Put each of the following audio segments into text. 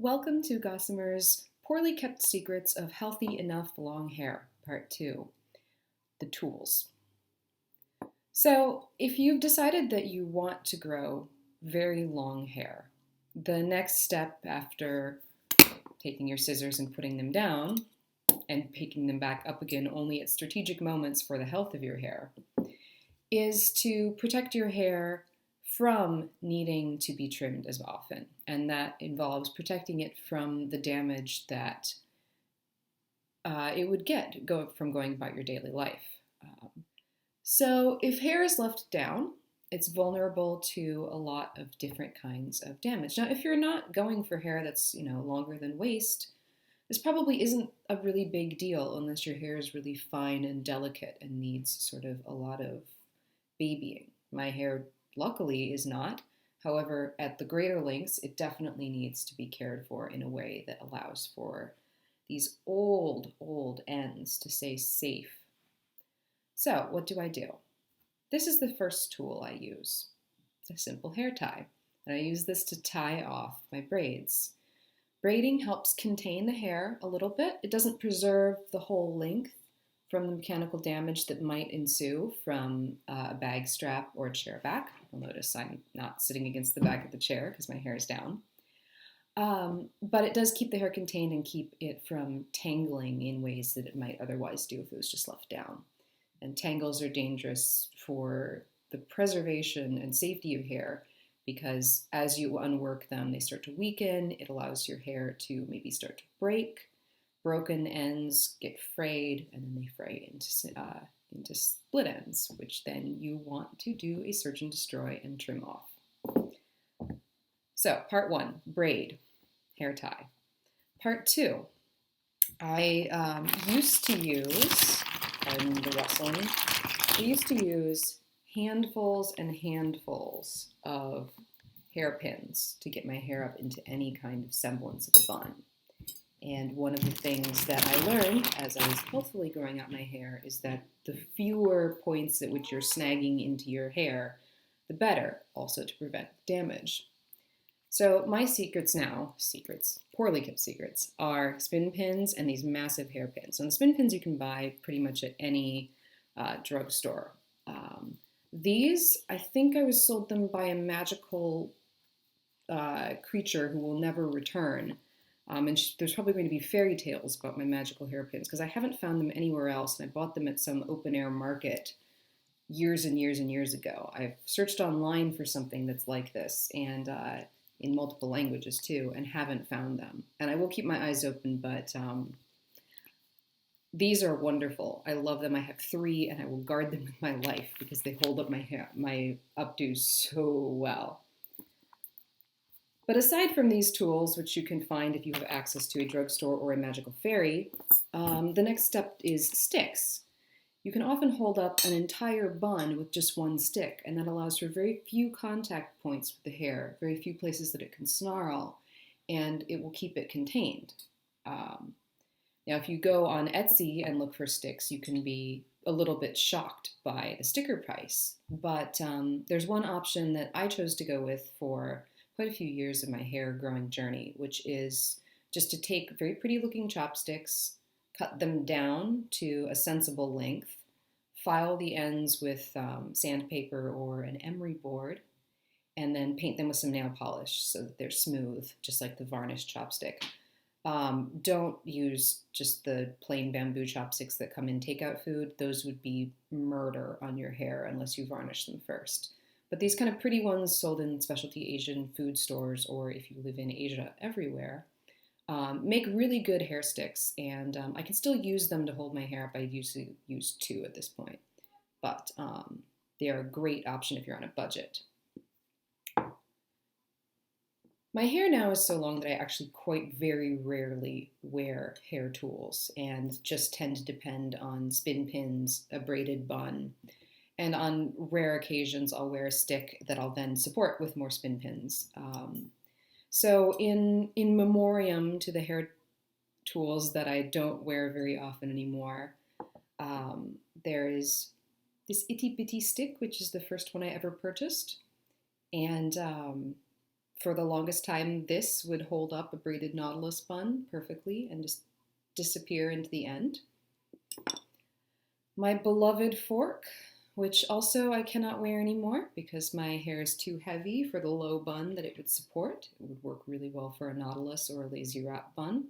Welcome to Gossamer's Poorly Kept Secrets of Healthy Enough Long Hair, Part 2, The Tools. So, if you've decided that you want to grow very long hair, the next step after taking your scissors and putting them down and picking them back up again only at strategic moments for the health of your hair is to protect your hair from needing to be trimmed as often. And that involves protecting it from the damage that it would get from going about your daily life. So if hair is left down, it's vulnerable to a lot of different kinds of damage. Now, if you're not going for hair that's, longer than waist, this probably isn't a really big deal unless your hair is really fine and delicate and needs sort of a lot of babying. My hair, luckily, is not. However, at the greater lengths, it definitely needs to be cared for in a way that allows for these old ends to stay safe. So, what do I do? This is the first tool I use. It's a simple hair tie, and I use this to tie off my braids. Braiding helps contain the hair a little bit. It doesn't preserve the whole length from the mechanical damage that might ensue from a bag strap or a chair back. You'll notice I'm not sitting against the back of the chair because my hair is down. But it does keep the hair contained and keep it from tangling in ways that it might otherwise do if it was just left down. And tangles are dangerous for the preservation and safety of hair because as you unwork them, they start to weaken. It allows your hair to maybe start to break. Broken ends get frayed, and then they fray into split ends, which then you want to do a search and destroy and trim off. So, part 1, braid, hair tie. Part 2, I used to use, pardon the rustling, I used to use handfuls and handfuls of hairpins to get my hair up into any kind of semblance of a bun. And one of the things that I learned as I was healthily growing out my hair is that the fewer points at which you're snagging into your hair, the better, also to prevent damage. So my poorly kept secrets, are spin pins and these massive hairpins. And the spin pins you can buy pretty much at any drugstore. These, I think I was sold them by a magical creature who will never return. There's probably going to be fairy tales about my magical hairpins because I haven't found them anywhere else, and I bought them at some open air market years and years and years ago. I've searched online for something that's like this, and in multiple languages too, and haven't found them. And I will keep my eyes open, but these are wonderful. I love them. I have 3, and I will guard them with my life because they hold up my updo so well. But aside from these tools, which you can find if you have access to a drugstore or a magical fairy, the next step is sticks. You can often hold up an entire bun with just one stick, and that allows for very few contact points with the hair, very few places that it can snarl, and it will keep it contained. Now, if you go on Etsy and look for sticks, you can be a little bit shocked by the sticker price. But there's one option that I chose to go with for quite a few years of my hair growing journey, which is just to take very pretty looking chopsticks, cut them down to a sensible length, file the ends with sandpaper or an emery board, and then paint them with some nail polish so that they're smooth, just like the varnished chopstick. Don't use just the plain bamboo chopsticks that come in takeout food. Those would be murder on your hair unless you varnish them first. But these kind of pretty ones sold in specialty Asian food stores, or if you live in Asia, everywhere, make really good hair sticks. And I can still use them to hold my hair up. I usually use 2 at this point. But they are a great option if you're on a budget. My hair now is so long that I actually quite very rarely wear hair tools and just tend to depend on spin pins, a braided bun, and on rare occasions, I'll wear a stick that I'll then support with more spin pins. So in memoriam to the hair tools that I don't wear very often anymore, there is this itty bitty stick, which is the first one I ever purchased. And For the longest time, this would hold up a braided Nautilus bun perfectly and just disappear into the end. My beloved fork, which also I cannot wear anymore because my hair is too heavy for the low bun that it would support. It would work really well for a Nautilus or a lazy wrap bun.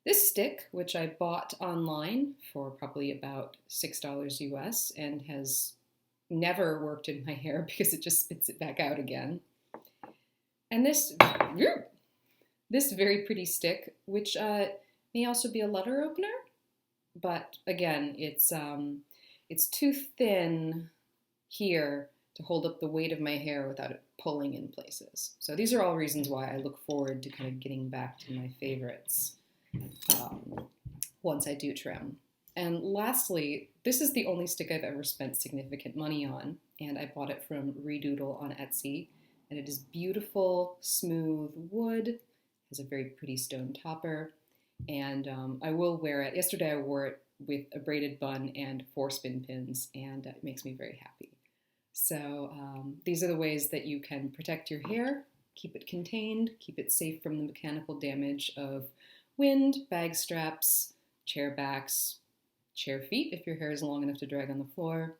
This stick, which I bought online for probably about $6 US and has never worked in my hair because it just spits it back out again. And this very pretty stick, which may also be a letter opener, but again, it's too thin here to hold up the weight of my hair without it pulling in places. So these are all reasons why I look forward to kind of getting back to my favorites once I do trim. And lastly, this is the only stick I've ever spent significant money on, and I bought it from Redoodle on Etsy, and it is beautiful, smooth wood, has a very pretty stone topper, and I will wear it. Yesterday I wore it with a braided bun and 4 spin pins, and it makes me very happy. So these are the ways that you can protect your hair, keep it contained, keep it safe from the mechanical damage of wind, bag straps, chair backs, chair feet if your hair is long enough to drag on the floor,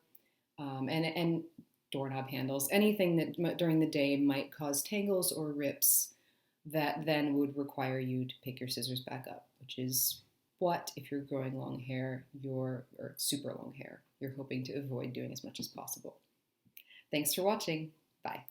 and doorknob handles, anything that during the day might cause tangles or rips that then would require you to pick your scissors back up, which is what, if you're growing long hair, or super long hair, you're hoping to avoid doing as much as possible. Thanks for watching. Bye.